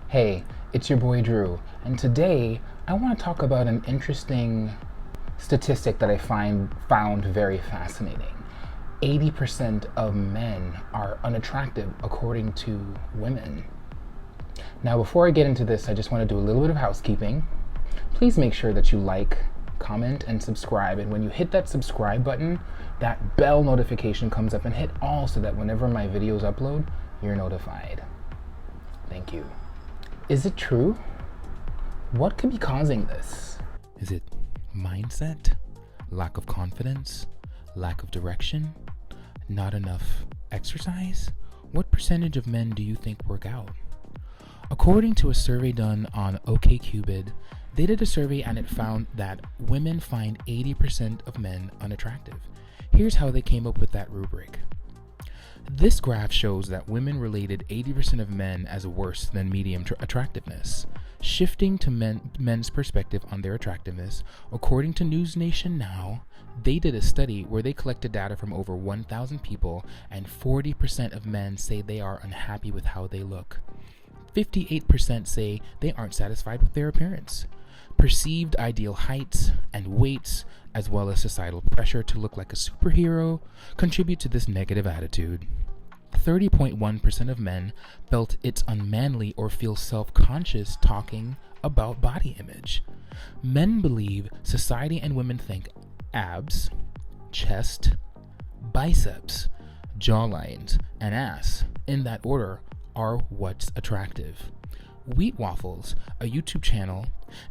Hey, it's your boy Drew, and today I want to talk about an interesting statistic that I found very fascinating. 80% of men are unattractive according to women. Now, before I get into this, I just want to do a little bit of housekeeping. Please make sure that you like, comment, and subscribe, and when you hit that subscribe button, that bell notification comes up, and hit all so that whenever my videos upload, you're notified. Thank you. Is it true? What could be causing this? Is it mindset? Lack of confidence? Lack of direction? Not enough exercise? What percentage of men do you think work out? According to a survey done on okcupid, they did a survey and it found that women find 80% of men unattractive. Here's how they came up with that rubric. This graph shows that women rated 80% of men as worse than medium attractiveness. Shifting to men's perspective on their attractiveness, according to News Nation Now, they did a study where they collected data from over 1,000 people, and 40% of men say they are unhappy with how they look. 58% say they aren't satisfied with their appearance. Perceived ideal heights and weights, as well as societal pressure to look like a superhero, contribute to this negative attitude. 30.1% of men felt it's unmanly or feel self-conscious talking about body image. Men believe society and women think abs, chest, biceps, jawlines, and ass, in that order, are what's attractive. Wheat Waffles, a YouTube channel,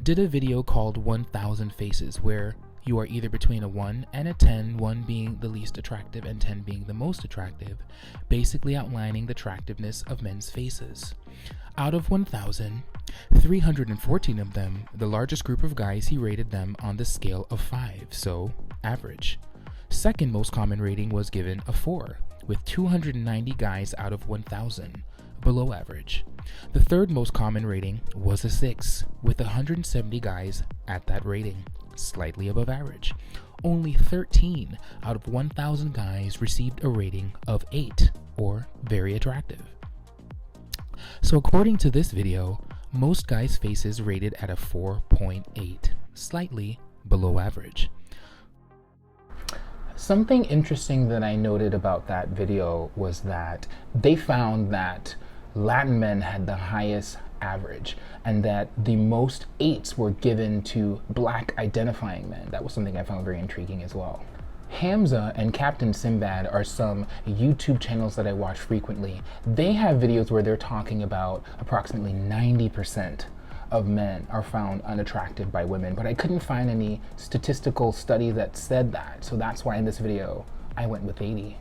did a video called 1000 Faces, where you are either between a 1 and a 10, 1 being the least attractive and 10 being the most attractive, basically outlining the attractiveness of men's faces. Out of 1,000, 314 of them, the largest group of guys, he rated them on the scale of 5, so average. Second most common rating was given a 4, with 290 guys out of 1,000, below average. The third most common rating was a 6, with 170 guys at that rating, slightly above average. Only 13 out of 1,000 guys received a rating of 8, or very attractive. So according to this video, most guys' faces rated at a 4.8, slightly below average. Something interesting that I noted about that video was that they found that Latin men had the highest average and that the most 8s were given to black identifying men. That was something I found very intriguing as well. Hamza and Captain Sinbad are some YouTube channels that I watch frequently. They have videos where they're talking about approximately 90% of men are found unattractive by women, but I couldn't find any statistical study that said that. So that's why in this video, I went with 80.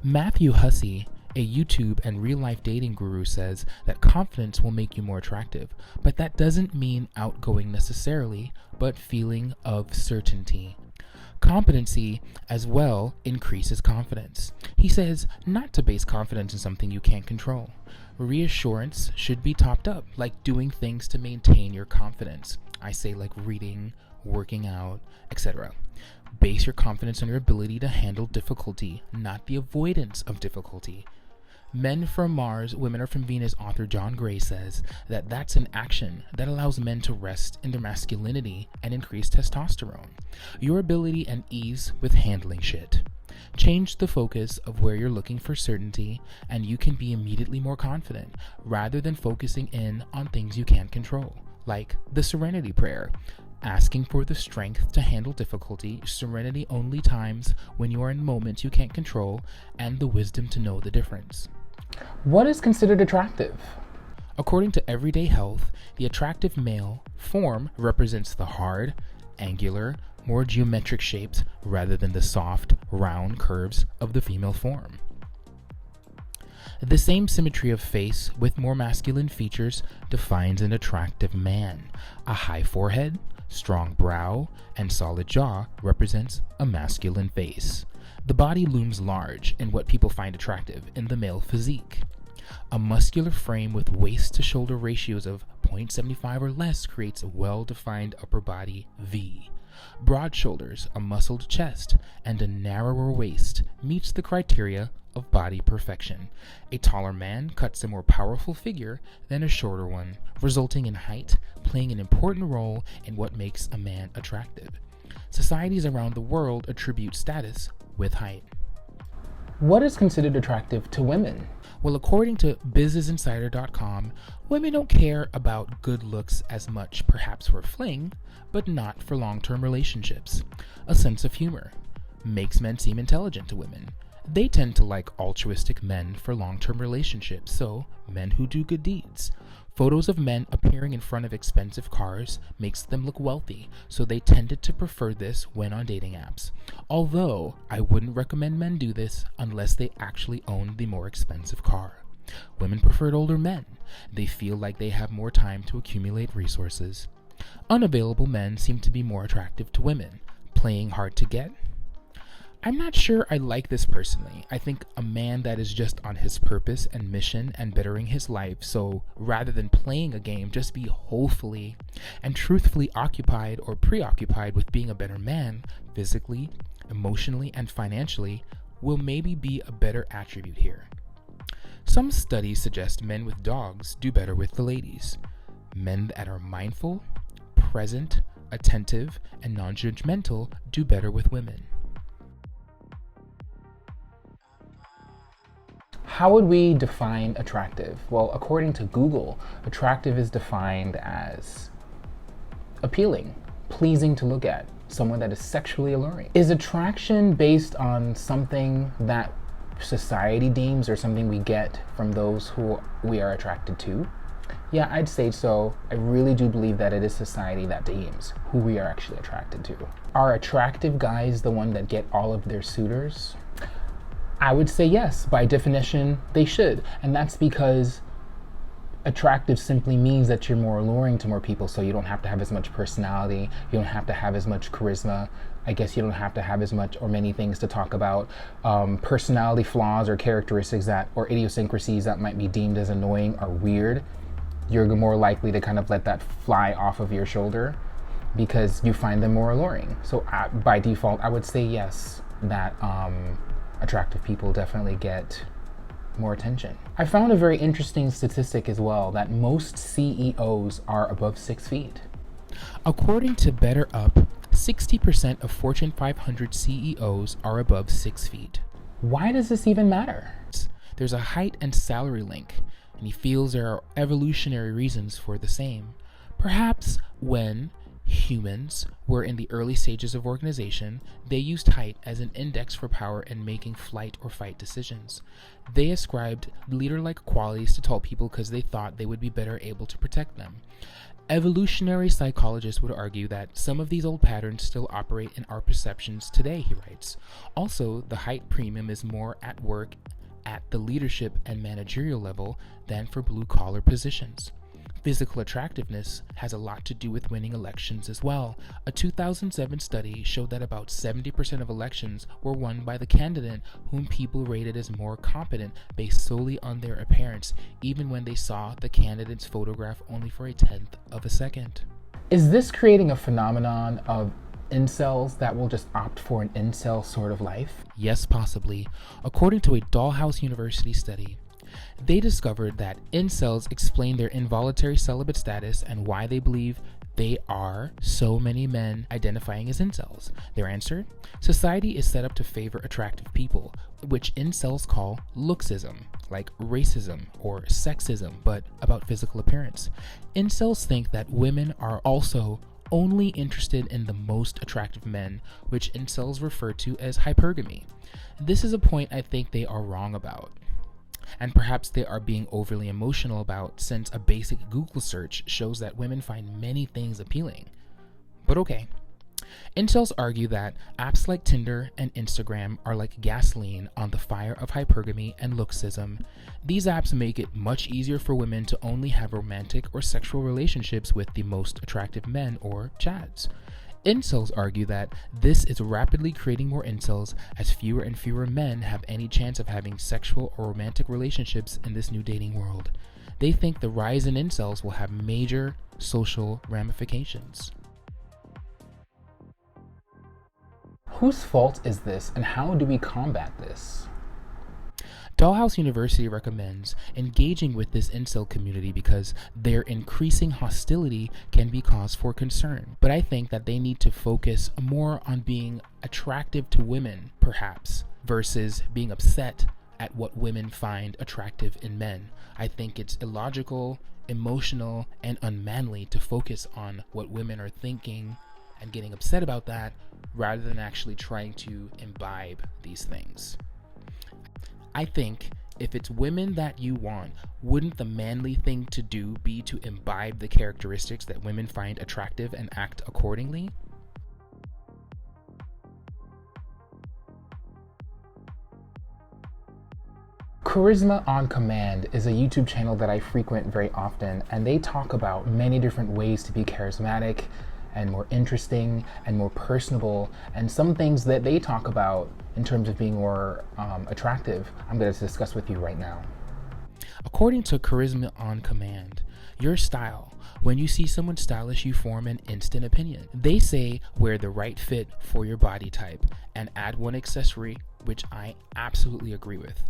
Matthewhussey, a YouTube and real-life dating guru, says that confidence will make you more attractive, but that doesn't mean outgoing necessarily, but feeling of certainty. Competency as well increases confidence. He says not to base confidence in something you can't control. Reassurance should be topped up, like doing things to maintain your confidence. I say like reading, working out, etc. Base your confidence on your ability to handle difficulty, not the avoidance of difficulty. Men from Mars, Women Are From Venus author John Gray says that that's an action that allows men to rest in their masculinity and increase testosterone. Your ability and ease with handling shit. Change the focus of where you're looking for certainty, and you can be immediately more confident rather than focusing in on things you can't control, like the Serenity Prayer. Asking for the strength to handle difficulty, serenity only times when you are in moments you can't control, and the wisdom to know the difference. What is considered attractive? According to Everyday Health, the attractive male form represents the hard, angular, more geometric shapes rather than the soft, round curves of the female form. The same symmetry of face with more masculine features defines an attractive man. A high forehead, strong brow, and solid jaw represents a masculine face. The body looms large in what people find attractive in the male physique. A muscular frame with waist to shoulder ratios of 0.75 or less creates a well-defined upper body V. Broad shoulders, a muscled chest, and a narrower waist meets the criteria of body perfection. A taller man cuts a more powerful figure than a shorter one, resulting in height playing an important role in what makes a man attractive. Societies around the world attribute status with height. What is considered attractive to women? Well, according to businessinsider.com, women don't care about good looks as much, perhaps for fling, but not for long-term relationships. A sense of humor makes men seem intelligent to women. They tend to like altruistic men for long-term relationships, so men who do good deeds. Photos of men appearing in front of expensive cars makes them look wealthy, so they tended to prefer this when on dating apps. Although, I wouldn't recommend men do this unless they actually own the more expensive car. Women preferred older men. They feel like they have more time to accumulate resources. Unavailable men seem to be more attractive to women. Playing hard to get? I'm not sure I like this personally. I think a man that is just on his purpose and mission and bettering his life, so rather than playing a game, just be hopefully and truthfully occupied or preoccupied with being a better man, physically, emotionally, and financially, will maybe be a better attribute here. Some studies suggest men with dogs do better with the ladies. Men that are mindful, present, attentive, and non-judgmental do better with women. How would we define attractive? Well, according to Google, attractive is defined as appealing, pleasing to look at, someone that is sexually alluring. Is attraction based on something that society deems or something we get from those who we are attracted to? Yeah, I'd say so. I really do believe that it is society that deems who we are actually attracted to. Are attractive guys the one that get all of their suitors? I would say yes, by definition, they should. And that's because attractive simply means that you're more alluring to more people, so you don't have to have as much personality, you don't have to have as much charisma. I guess you don't have to have as much or many things to talk about. Personality flaws or characteristics that, or idiosyncrasies that might be deemed as annoying or weird, you're more likely to kind of let that fly off of your shoulder because you find them more alluring. So by default, I would say yes, that attractive people definitely get more attention. I found a very interesting statistic as well, that most CEOs are above 6 feet. According to Better Up, 60% of Fortune 500 CEOs are above 6 feet. Why does this even matter? There's a height and salary link, and he feels there are evolutionary reasons for the same. Perhaps when humans were in the early stages of organization, they used height as an index for power in making flight or fight decisions. They ascribed leader-like qualities to tall people because they thought they would be better able to protect them. Evolutionary psychologists would argue that some of these old patterns still operate in our perceptions today, he writes. Also, the height premium is more at work at the leadership and managerial level than for blue-collar positions. Physical attractiveness has a lot to do with winning elections as well. A 2007 study showed that about 70% of elections were won by the candidate whom people rated as more competent based solely on their appearance, even when they saw the candidate's photograph only for a tenth of a second. Is this creating a phenomenon of incels that will just opt for an incel sort of life? Yes, possibly. According to a Dalhousie University study, they discovered that incels explain their involuntary celibate status and why they believe they are so many men identifying as incels. Their answer? Society is set up to favor attractive people, which incels call looksism, like racism or sexism, but about physical appearance. Incels think that women are also only interested in the most attractive men, which incels refer to as hypergamy. This is a point I think they are wrong about, and perhaps they are being overly emotional about, since a basic Google search shows that women find many things appealing. But okay. Incels argue that apps like Tinder and Instagram are like gasoline on the fire of hypergamy and looksism. These apps make it much easier for women to only have romantic or sexual relationships with the most attractive men, or chads. Incels argue that this is rapidly creating more incels, as fewer and fewer men have any chance of having sexual or romantic relationships in this new dating world. They think the rise in incels will have major social ramifications. whose fault is this, and how do we combat this? Dollhouse University recommends engaging with this incel community because their increasing hostility can be cause for concern. But I think that they need to focus more on being attractive to women, perhaps, versus being upset at what women find attractive in men. I think it's illogical, emotional, and unmanly to focus on what women are thinking and getting upset about that rather than actually trying to imbibe these things. I think if it's women that you want, wouldn't the manly thing to do be to imbibe the characteristics that women find attractive and act accordingly? Charisma on Command is a YouTube channel that I frequent very often, and they talk about many different ways to be charismatic and more interesting and more personable, and some things that they talk about in terms of being more attractive, I'm going to discuss with you right now. According to Charisma on Command, your style. When you see someone stylish, you form an instant opinion. They say wear the right fit for your body type and add one accessory, which I absolutely agree with.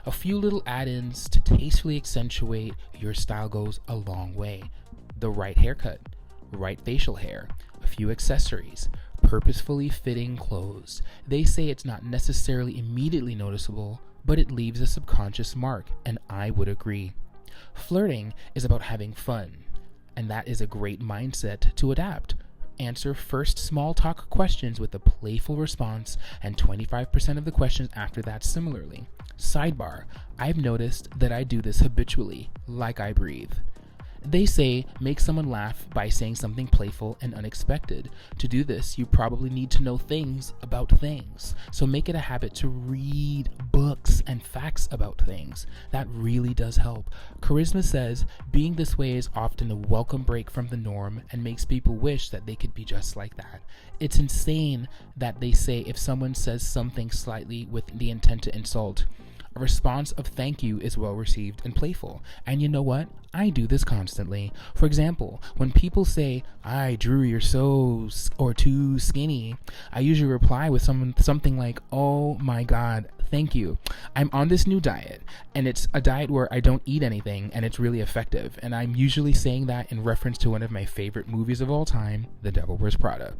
A few little add-ins to tastefully accentuate your style goes a long way. The right haircut, right facial hair, a few accessories, purposefully fitting clothes. They say it's not necessarily immediately noticeable, but it leaves a subconscious mark, and I would agree. Flirting is about having fun, and that is a great mindset to adapt. Answer first small talk questions with a playful response, and 25% of the questions after that similarly. Sidebar, I've noticed that I do this habitually, like I breathe. They say make someone laugh by saying something playful and unexpected. To do this, you probably need to know things about things. So make it a habit to read books and facts about things. That really does help. Charisma says being this way is often a welcome break from the norm and makes people wish that they could be just like that. It's insane that they say if someone says something slightly with the intent to insult, a response of thank you is well received and playful. And you know what? I do this constantly. For example, when people say, Drew, you're so or too skinny, I usually reply with something like, oh my God, thank you. I'm on this new diet, and it's a diet where I don't eat anything, and it's really effective. And I'm usually saying that in reference to one of my favorite movies of all time, The Devil Wears Prada.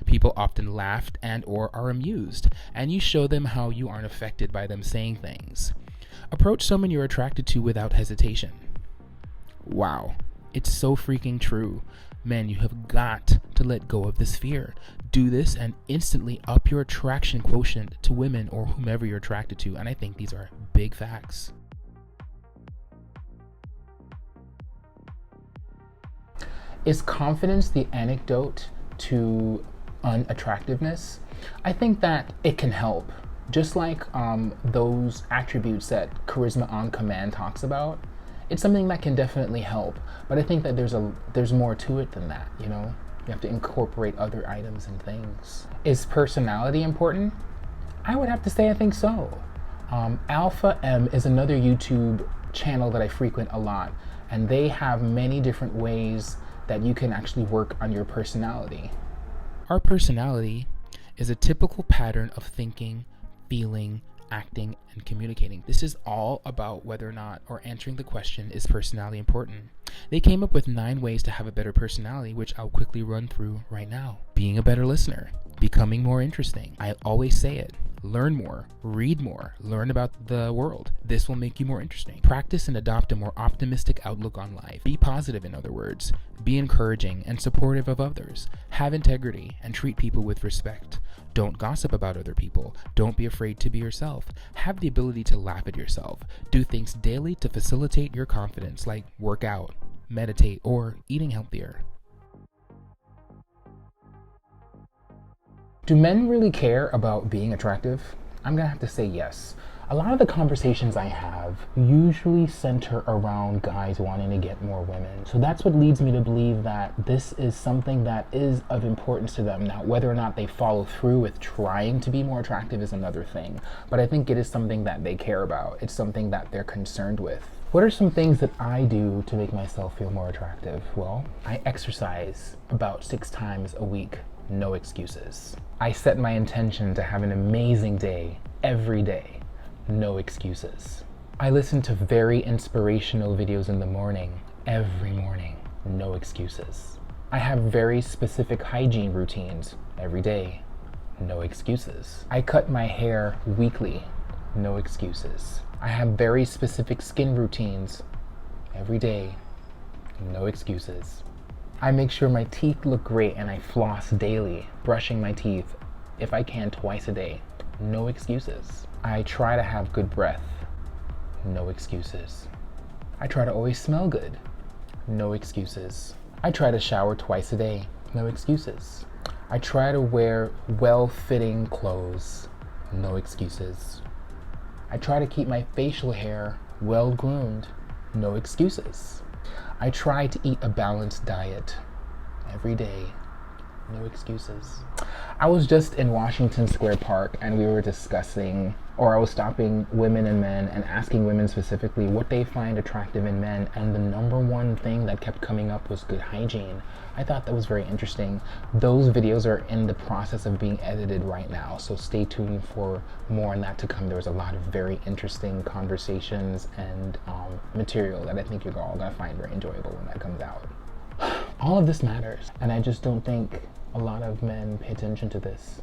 People often laughed and or are amused, and you show them how you aren't affected by them saying things. Approach someone you're attracted to without hesitation. Wow, it's so freaking true. Men, you have got to let go of this fear. Do this and instantly up your attraction quotient to women or whomever you're attracted to, and I think these are big facts. Is confidence the antidote to unattractiveness? I think that it can help. Just like those attributes that Charisma on Command talks about, it's something that can definitely help. But I think that there's more to it than that, you know? You have to incorporate other items and things. Is personality important? I would have to say I think so. Alpham is another YouTube channel that I frequent a lot, and they have many different ways that you can actually work on your personality. Our personality is a typical pattern of thinking, feeling, acting, and communicating. This is all about whether or not, or answering the question, is personality important? They came up with 9 ways to have a better personality, which I'll quickly run through right now. Being a better listener, becoming more interesting. I always say it. Learn more, read more, learn about the world. This will make you more interesting. Practice and adopt a more optimistic outlook on life. Be positive, in other words. Be encouraging and supportive of others. Have integrity and treat people with respect. Don't gossip about other people. Don't be afraid to be yourself. Have the ability to laugh at yourself. Do things daily to facilitate your confidence, like work out, meditate, or eating healthier. Do men really care about being attractive? I'm gonna have to say yes. A lot of the conversations I have usually center around guys wanting to get more women. So that's what leads me to believe that this is something that is of importance to them. Now, whether or not they follow through with trying to be more attractive is another thing. But I think it is something that they care about. It's something that they're concerned with. What are some things that I do to make myself feel more attractive? Well, I exercise about 6 times a week. no excuses. I set my intention to have an amazing day every day, no excuses. I listen to very inspirational videos in the morning, every morning, no excuses. I have very specific hygiene routines every day, no excuses. I cut my hair weekly, no excuses. I have very specific skin routines every day, no excuses. I make sure my teeth look great and I floss daily, brushing my teeth, if I can, twice a day, no excuses. I try to have good breath, no excuses. I try to always smell good, no excuses. I try to shower twice a day, no excuses. I try to wear well-fitting clothes, no excuses. I try to keep my facial hair well-groomed, no excuses. I try to eat a balanced diet every day, no excuses. I was just in Washington Square Park and we were discussing, or I was stopping women and men and asking women specifically what they find attractive in men, and the number one thing that kept coming up was good hygiene. I thought that was very interesting. Those videos are in the process of being edited right now, so stay tuned for more on that to come. There was a lot of very interesting conversations and material that I think you're all gonna find very enjoyable when that comes out. All of this matters, and I just don't think a lot of men pay attention to this.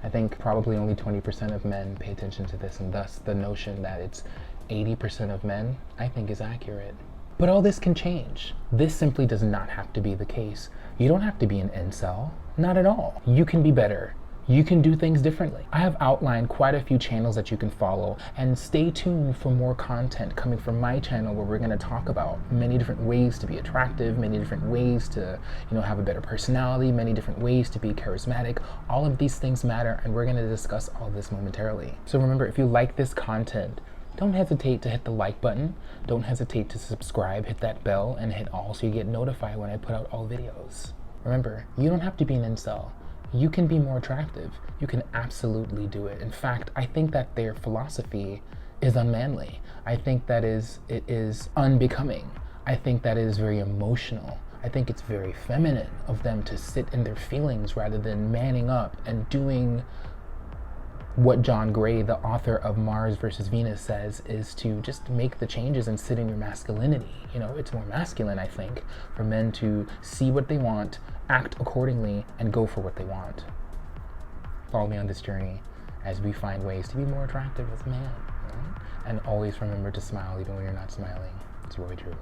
I think probably only 20% of men pay attention to this, and thus the notion that it's 80% of men, I think, is accurate. But all this can change. This simply does not have to be the case. You don't have to be an incel, not at all. You can be better. You can do things differently. I have outlined quite a few channels that you can follow, and stay tuned for more content coming from my channel where we're going to talk about many different ways to be attractive, many different ways to, have a better personality, many different ways to be charismatic. All of these things matter, and we're going to discuss all this momentarily. So remember, if you like this content, don't hesitate to hit the like button. Don't hesitate to subscribe, hit that bell, and hit all so you get notified when I put out all videos. Remember, you don't have to be an incel. You can be more attractive. You can absolutely do it. In fact, I think that their philosophy is unmanly. I think that it is unbecoming. I think that it is very emotional. I think it's very feminine of them to sit in their feelings rather than manning up and doing what John Gray, the author of Mars versus Venus, says is to just make the changes and sit in your masculinity. It's more masculine, I think, for men to see what they want, act accordingly, and go for what they want. Follow me on this journey as we find ways to be more attractive as a man. Right? And always remember to smile even when you're not smiling. It's Roy Drew.